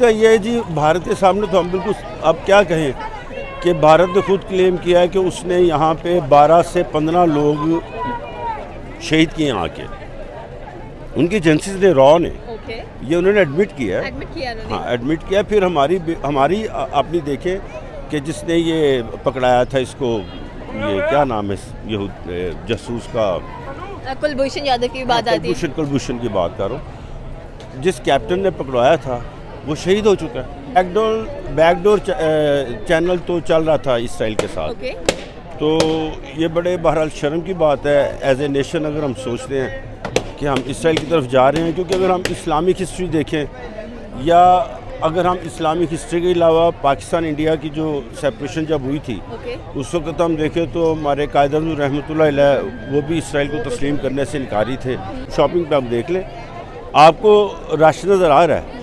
तो ये जी भारत के सामने तो हम बिल्कुल अब क्या कहें कि भारत ने खुद क्लेम किया है कि उसने यहाँ पे 12 से 15 लोग शहीद किए आके, उनकी एजेंसीज ने रॉ ने ये उन्होंने एडमिट किया है। हाँ, एडमिट किया। फिर हमारी अपनी देखें कि जिसने ये पकड़ाया था इसको, ये क्या नाम है ये जासूस का, कुलभूषण यादव की बात आती है। कुलभूषण की बात करो, जिस कैप्टन ने पकड़वाया था वो शहीद हो चुका है। बैकडोर चैनल तो चल रहा था इसराइल के साथ। तो ये बड़े बहरहाल शर्म की बात है एज ए नेशन अगर हम सोचते हैं कि हम इसराइल की तरफ जा रहे हैं, क्योंकि अगर हम इस्लामिक हिस्ट्री देखें या अगर हम इस्लामिक हिस्ट्री के अलावा पाकिस्तान इंडिया की जो सेपरेशन जब हुई थी उस वक्त हम देखें तो हमारे कायद-ए-आज़म रहमतुल्लाह अलैह वो भी इसराइल को तस्लीम करने से इनकारी थे। शॉपिंग पे आप देख लें, आपको रश नज़र आ रहा है।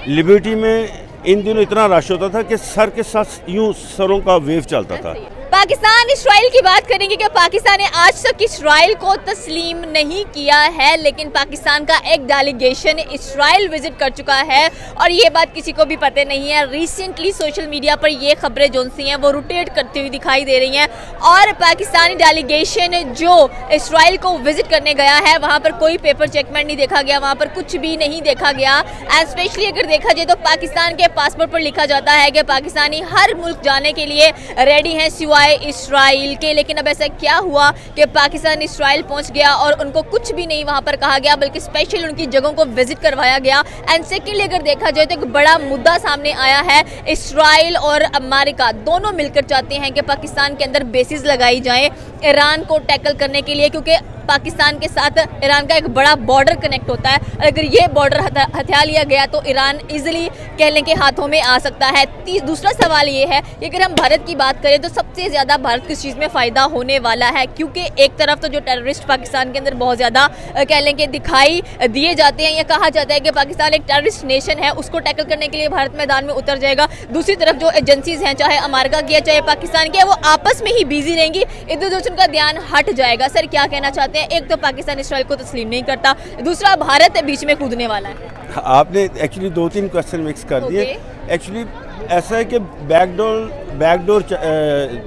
लिबर्टी में इन दिनों इतना रश होता था कि सर के साथ यूं सरों का वेव चलता था। पाकिस्तान इसराइल की बात करेंगे कि पाकिस्तान ने आज तक इसराइल को तस्लीम नहीं किया है, लेकिन पाकिस्तान का एक डेलीगेशन इसराइल विजिट कर चुका है और ये बात किसी को भी पता नहीं है। रिसेंटली सोशल मीडिया पर ये खबरें जो सी हैं वो रोटेट करती हुई दिखाई दे रही हैं और पाकिस्तानी डेलीगेशन जो इसराइल को विजिट करने गया है वहाँ पर कोई पेपर चेकमेंट नहीं देखा गया, वहाँ पर कुछ भी नहीं देखा गया। एंड स्पेशली अगर देखा जाए तो पाकिस्तान के पासपोर्ट पर लिखा जाता है कि पाकिस्तानी हर मुल्क जाने के लिए रेडी हैं सिवाय इसराइल के। लेकिन अब ऐसा क्या हुआ कि पाकिस्तान इसराइल पहुंच गया और उनको कुछ भी नहीं वहां पर कहा गया, बल्कि स्पेशल उनकी जगहों को विजिट करवाया गया। एंड सेकेंडली अगर देखा जाए तो एक बड़ा मुद्दा सामने आया है, इसराइल और अमेरिका दोनों मिलकर चाहते हैं कि पाकिस्तान के अंदर बेसिस लगाई जाए ईरान को टैकल करने के लिए, क्योंकि पाकिस्तान के साथ ईरान का एक बड़ा बॉर्डर कनेक्ट होता है। अगर ये बॉर्डर हथिया लिया गया तो ईरान इजीली कह लें कि हाथों में आ सकता है। दूसरा सवाल ये है कि अगर हम भारत की बात करें तो सबसे ज़्यादा भारत किस चीज़ में फ़ायदा होने वाला है, क्योंकि एक तरफ तो जो टेररिस्ट पाकिस्तान के अंदर बहुत ज़्यादा कह लें कि दिखाई दिए जाते हैं या कहा जाता है कि पाकिस्तान एक टेररिस्ट नेशन है, उसको टैकल करने के लिए भारत मैदान में उतर जाएगा। दूसरी तरफ जो एजेंसीज हैं, चाहे अमेरिका की है चाहे पाकिस्तान की है, वो आपस में ही बिजी रहेंगी, इधर उधर से उनका ध्यान हट जाएगा। सर क्या कहना चाहते हैं? एक तो पाकिस्तान इसराइल को तस्लीम नहीं करता, दूसरा भारत बीच में कूदने वाला है। आपने एक्चुअली 2-3 क्वेश्चन मिक्स कर दिए। एक्चुअली ऐसा है कि बैकडोर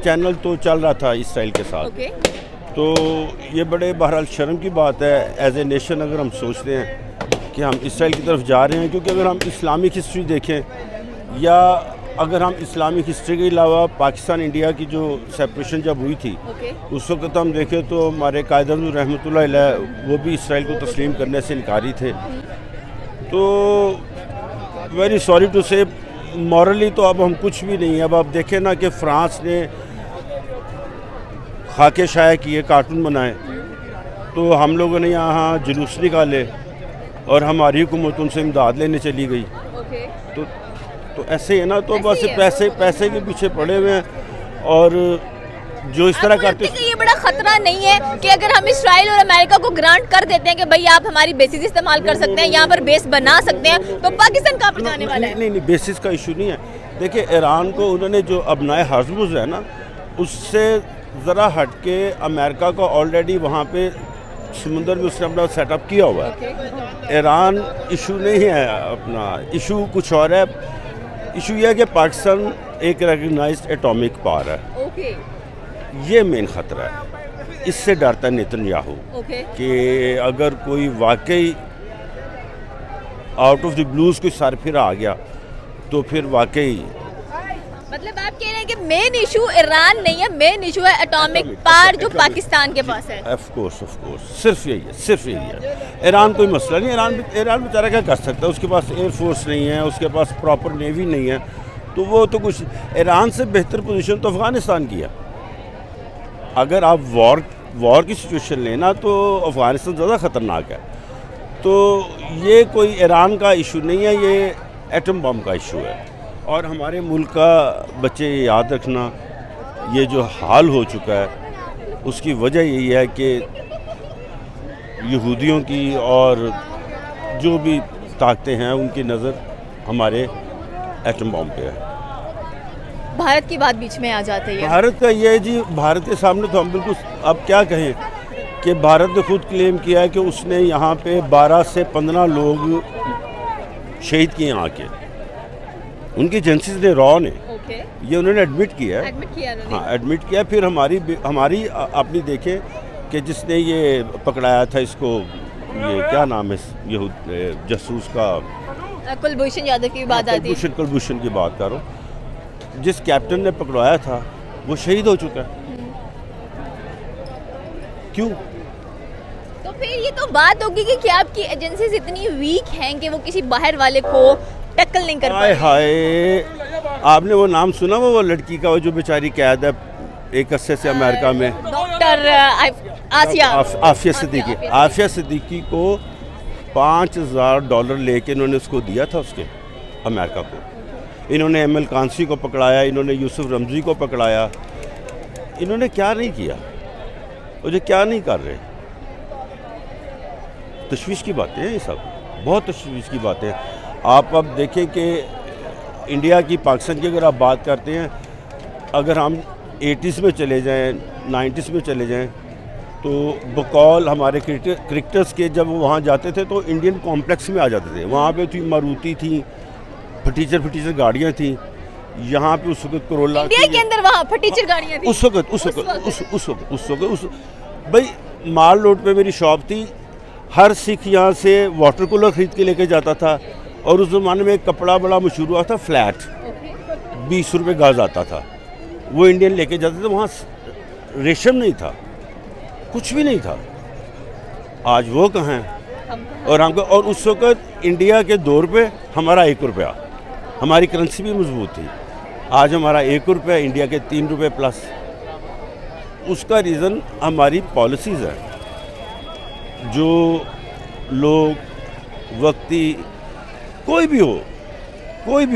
चैनल तो चल रहा था इसराइल के साथ। तो ये बड़े बहरहाल शर्म की बात है एज ए नेशन अगर हम सोचते हैं कि हम इसराइल की तरफ जा रहे हैं, क्योंकि अगर हम इस्लामिक हिस्ट्री देखें या अगर हम इस्लामिक हिस्ट्री के अलावा पाकिस्तान इंडिया की जो सेपरेशन जब हुई थी उस वक्त हम देखें तो हमारे कायद-ए-आज़म रहमतुल्लाह अलैह वो भी इसराइल को तस्लीम करने से इनकारी थे। तो वेरी सॉरी टू से मॉरली तो अब हम कुछ भी नहीं है। अब आप देखें ना कि फ्रांस ने खाके शाया किए, कार्टून बनाए, तो हम लोगों ने यहाँ जुलूस निकाले और हमारी हुकूमत उनसे इमदाद लेने चली गई। तो ऐसे है ना, तो बस पैसे के पीछे पड़े हुए हैं और जो इस तरह करते हैं। ये बड़ा खतरा नहीं है कि अगर हम इसराइल और अमेरिका को ग्रांट कर देते हैं कि भाई आप हमारी बेसिस इस्तेमाल कर सकते हैं, यहाँ पर बेस बना सकते हैं, तो पाकिस्तान कहाँ पर जाने वाला है? नहीं, बेसिस का इशू नहीं है। देखिए ईरान को उन्होंने जो अबनाए हर्मुज़ है ना, उससे ज़रा हट के अमेरिका को ऑलरेडी वहाँ पे समुंदर में उसने अपना सेटअप किया हुआ है। ईरान इशू नहीं है, अपना इशू कुछ और है। इशू यह है कि पाकिस्तान एक रेकग्नाइज्ड एटॉमिक पावर है। ये मेन ख़तरा है। इससे डरता है नेतन्याहू कि अगर कोई वाकई आउट ऑफ द ब्लूज कोई सर फिर आ गया तो फिर वाकई, मतलब आप कह रहे हैं कि मेन इशू ईरान नहीं है, मेन इशू है एटॉमिक पावर जो पाकिस्तान के पास है। ऑफ कोर्स सिर्फ यही है। ईरान कोई मसला नहीं। ईरान बेचारा क्या कर सकता है, उसके पास एयरफोर्स नहीं है, उसके पास प्रॉपर नेवी नहीं है, तो वो तो कुछ, ईरान से बेहतर पोजीशन तो अफ़गानिस्तान की है। अगर आप वॉर की सिचुएशन लेना तो अफ़गानिस्तान ज़्यादा ख़तरनाक है। तो ये कोई ईरान का इशू नहीं है, ये एटम बम का इशू है। और हमारे मुल्क का बच्चे याद रखना, ये जो हाल हो चुका है उसकी वजह यही है कि यहूदियों की और जो भी ताकतें हैं उनकी नज़र हमारे एटम बम पे है। भारत की बात बीच में आ जाती है। भारत का ये जी भारत के सामने तो हम बिल्कुल अब क्या कहें कि भारत ने खुद क्लेम किया है कि उसने यहाँ पे 12 से 15 लोग शहीद किए आके, उनकी एजेंसीज ने, रॉ ने, ओके, ये उन्होंने एडमिट किया है। एडमिट किया उन्होंने। हाँ, एडमिट किया। फिर हमारी अपनी देखें कि जिसने ये पकड़ाया था इसको, ये क्या नाम है ये जासूस का, कुलभूषण यादव की बात आती है। कुलभूषण की बात करो, जिस कैप्टन ने पकड़वाया था वो शहीद हो चुका है। क्यों? तो फिर ये तो बात होगी कि क्या आपकी एजेंसीज इतनी वीक हैं कि वो किसी बाहर वाले को टक्कर नहीं कर हाय पाए? हाय, आपने वो नाम सुना वो लड़की का, वो जो बेचारी कैद है एक अरसे से अमेरिका में, डॉक्टर आसिया आफिया सिद्दीकी। आफिया सिद्दीकी को $5000 लेके इन्होंने उसको दिया था, उसके अमेरिका को। इन्होंने एमएल कांसी को पकड़ाया, इन्होंने यूसुफ रमज़ी को पकड़ाया। इन्होंने क्या नहीं किया, मुझे क्या नहीं कर रहे। तशवीश की बातें हैं ये सब, बहुत तशवीश की बातें। आप अब देखें कि इंडिया की, पाकिस्तान की अगर आप बात करते हैं, अगर हम 80s में चले जाएं, 90s में चले जाएं, तो बकौल हमारे क्रिकेटर्स के जब वो वहाँ जाते थे तो इंडियन कॉम्प्लेक्स में आ जाते थे। वहाँ पे थी मारुति थी, फटीचर गाड़ियाँ थी। यहाँ पे उस वक्त करोला इंडिया के अंदर वहाँ फटीचर गाड़ियाँ थी उस वक्त भाई माल रोड पे मेरी शॉप थी। हर सिख यहाँ से वाटर कूलर ख़रीद के लेके जाता था। और उस ज़माने में एक कपड़ा बड़ा मशहूर हुआ था, फ्लैट, 20 रुपये गज आता था, वो इंडियन लेके जाते थे। वहाँ रेशम नहीं था, कुछ भी नहीं था। आज वो कहाँ हैं? और उस वक्त इंडिया के दौर पे हमारा 1 रुपया, हमारी करेंसी भी मजबूत थी। आज हमारा 1 रुपया, इंडिया के 3 रुपये प्लस। उसका रीज़न हमारी पॉलिसीज़ है। जो लोग वक्ती, कोई भी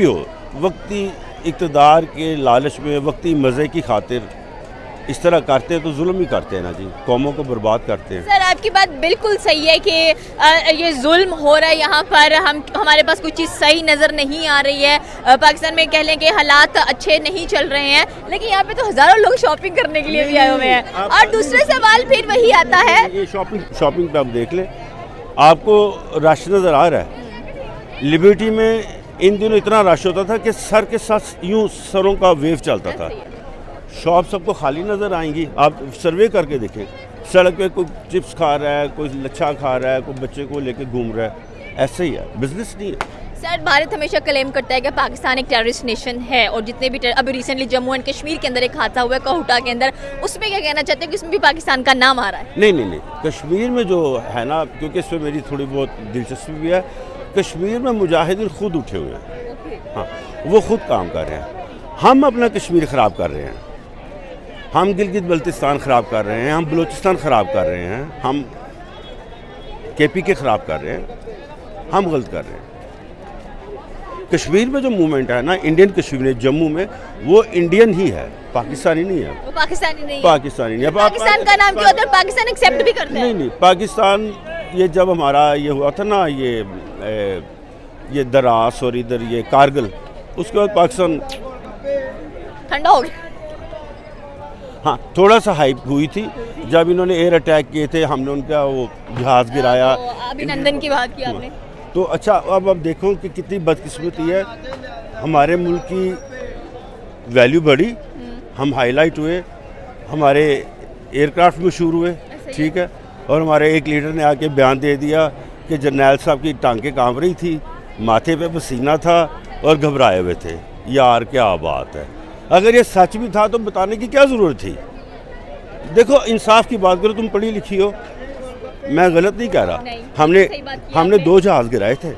हो, वक्ती इक़्तिदार के लालच में, वक्ती मज़े की खातिर इस तरह करते हैं तो जुल्म ही करते हैं ना जी, कौमों को बर्बाद करते हैं। सर आपकी बात बिल्कुल सही है कि ये जुल्म हो रहा है यहाँ पर। हमारे पास कुछ चीज़ सही नज़र नहीं आ रही है। पाकिस्तान में कह लें कि हालात अच्छे नहीं चल रहे हैं, लेकिन यहाँ पे तो हज़ारों लोग शॉपिंग करने के लिए भी आए हुए हैं। और दूसरा सवाल फिर वही आता है, ये शॉपिंग पे आप देख लें, आपको रश नज़र आ रहा है। लिबर्टी में इन दिनों इतना रश होता था कि सर के साथ यूँ सरों का वेव चलता था। शॉप सबको खाली नज़र आएंगी। आप सर्वे करके देखें, सड़क पे कोई चिप्स खा रहा है, कोई लच्छा खा रहा है, कोई बच्चे को लेके घूम रहा है। ऐसे ही है, बिजनेस नहीं है। सर भारत हमेशा क्लेम करता है कि पाकिस्तान एक टेररिस्ट नेशन है, और जितने भी अभी रिसेंटली जम्मू एंड कश्मीर के अंदर एक हादसा हुआ है कोहटा के अंदर, उसमें क्या कहना चाहते हैं कि उसमें भी पाकिस्तान का नाम आ रहा है? नहीं, कश्मीर में जो है ना, क्योंकि इसमें मेरी थोड़ी बहुत दिलचस्पी भी है, कश्मीर में मुजाहिदीन खुद उठे हुए हैं। हाँ, वो खुद काम कर रहे हैं। हम अपना कश्मीर ख़राब कर रहे हैं, हम गिलगित बल्तिस्तान ख़राब कर रहे हैं, हम बलूचिस्तान ख़राब कर रहे हैं, हम KPK ख़राब कर रहे हैं, हम गलत कर रहे हैं। कश्मीर में जो मूवमेंट है ना, इंडियन कश्मीर, जम्मू में, वो इंडियन ही है, पाकिस्तानी नहीं है। वो पाकिस्तानी नहीं है। पाकिस्तानी नहीं है। पाकिस्तान का नाम क्यों होता है? पाकिस्तान एक्सेप्ट भी करते हैं? नहीं, पाकिस्तान, ये जब हमारा ये हुआ था ना, ये दरास और इधर ये कारगिल, उसके बाद पाकिस्तान ठंडा हो गया। हाँ, थोड़ा सा हाइप हुई थी जब इन्होंने एयर अटैक किए थे, हमने उनका वो जहाज़ गिराया। अभिनंदन की बात की आपने। तो अच्छा, अब देखो कि कितनी बदकिस्मती है। हमारे मुल्क की वैल्यू बढ़ी, हम हाईलाइट हुए, हमारे एयरक्राफ्ट मशहूर हुए, ठीक है, और हमारे एक लीडर ने आके बयान दे दिया कि जर्नैल साहब की टांगें कांप रही थी, माथे पे पसीना था और घबराए हुए थे। यार क्या बात है, अगर ये सच भी था तो बताने की क्या ज़रूरत थी? देखो, इंसाफ की बात करो, तुम पढ़ी लिखी हो, मैं गलत नहीं कह रहा। हमने 2 जहाज़ गिराए थे,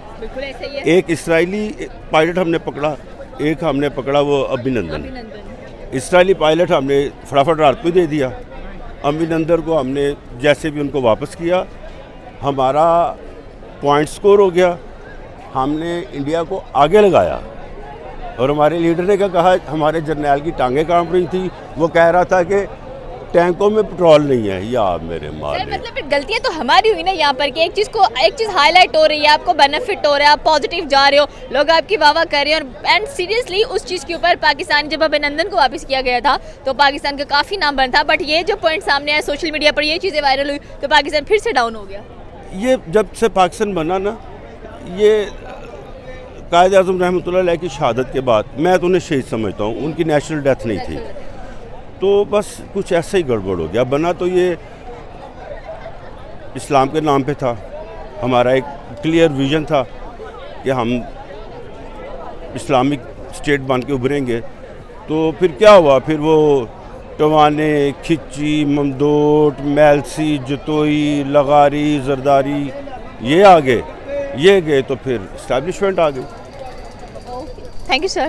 एक इसराइली पायलट हमने पकड़ा, एक हमने पकड़ा वो अभिनंदन। इसराइली पायलट हमने फटाफट रात को दे दिया, अभिनंदन को हमने जैसे भी उनको वापस किया, हमारा पॉइंट स्कोर हो गया, हमने इंडिया को आगे लगाया। और हमारे लीडर ने क्या कहा, हमारे जर्नैल की टांगें कांप रही थी, वो कह रहा था कि टैंकों में पेट्रोल नहीं है। यार मेरे माल, मतलब फिर गलतियां तो हमारी हुई ना यहाँ पर कि एक चीज़ हाईलाइट हो रही है, आपको बेनिफिट हो रहा है, आप पॉजिटिव जा रहे हो, लोग आपकी वाह कर रहे हैं, और एंड सीरियसली उस चीज़ के ऊपर पाकिस्तान, जब अभिनंदन को वापस किया गया था तो पाकिस्तान का काफ़ी नाम बना था। बट ये जो पॉइंट सामने आया, सोशल मीडिया पर ये चीज़ें वायरल हुई, तो पाकिस्तान फिर से डाउन हो गया। ये जब से पाकिस्तान बना ना, ये कायद आज़म रहमतुल्लाह अलैह की शहादत के बाद मैं तो उन्हें शहीद समझता हूँ, उनकी नेचुरल डेथ नहीं थी, तो बस कुछ ऐसा ही गड़बड़ हो गया। बना तो ये इस्लाम के नाम पे था, हमारा एक क्लियर विज़न था कि हम इस्लामिक स्टेट बन के उभरेंगे। तो फिर क्या हुआ, फिर वो टवाने, खिच्ची, ममदोट, मैलसी, जतोई, लगारी, जरदारी ये आ गए, ये गए तो फिर इस्टेब्लिशमेंट आ गई। Thank you sir.